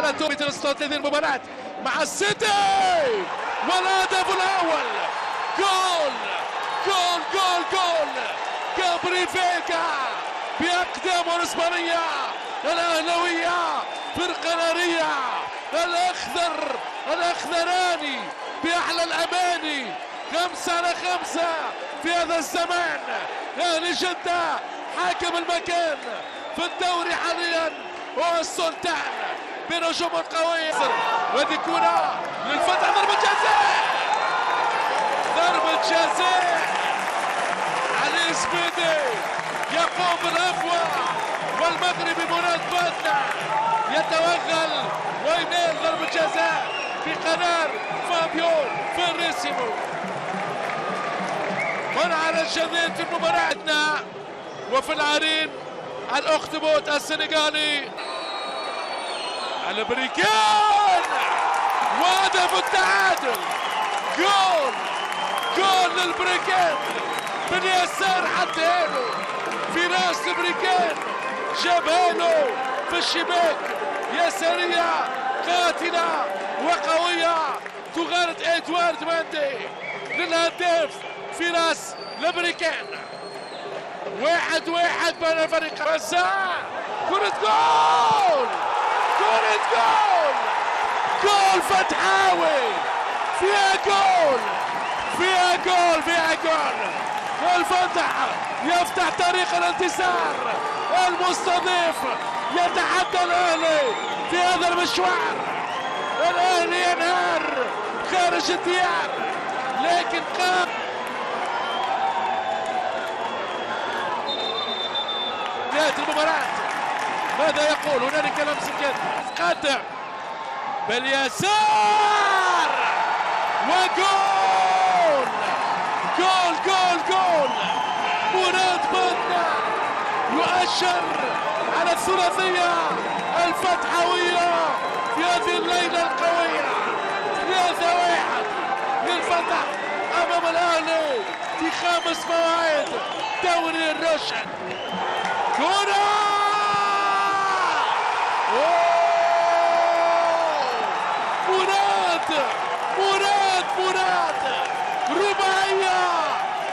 على توبة 36 المباراة مع السيتي والهدف الأول. جول جول جول جول جابري فيجا بأقدامه الإسبانية. الأهلاوية فرقة نارية، الأخضراني بأحلى الأماني. 5-5 في هذا الزمان. أهلي جدة حاكم المكان في الدوري حاليا، هو السلطان بنجوم قوية. وهذه كرة للفتح، ضربة جزاء، ضربة جزاء. علي سبيدي يقوم بالأقوى، والمغربي مراد بادنا يتوغل وينال ضربة جزاء في قناة فابيو فيريسيمو. هنا على الجديد في مباراتنا وفي العرين الأخطبوط السنغالي البريكان وهدف التعادل. جول جول للبريكان باليسار، حطها له في راس البريكان، جابها له في الشباك، يسارية قاتلة وقوية تغارد إدوارد ماندي للهداف في راس البريكان. 1-1 بين الفريقين. رزاق كرة جول، كرة جول، جول فتحاوي، فيها جول فيها جول فيها جول. والفتح يفتح طريق الانتصار. المستضيف يتحدى الأهلي في هذا المشوار. الأهلي ينهار خارج الديار، لكن قام المباراة. ماذا يقول؟ هنالك لمس اليد، قدم باليسار وجول جول جول جول. مراد بادنا يؤشر على الثلاثية الفتحوية في هذه الليلة القوية. 3-1 للفتح أمام الأهلي في 5 مواعيد دوري الرشد. كرة مراد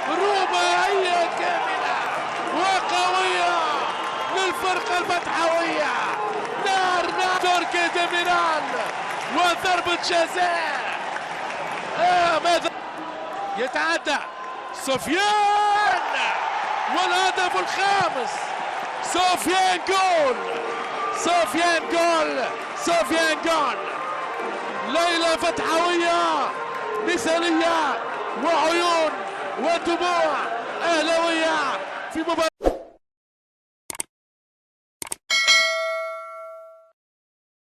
رباعية كاملة وقوية للفرقة الفتحوية. نار تركي ديميرال وضربة جزاء. ماذا يتعدى سفيان والهدف الخامس. سفيان جول، سفيان جول، سفيان جول. ليلة فتحوية مثالية وعيون ودموع أهلاوية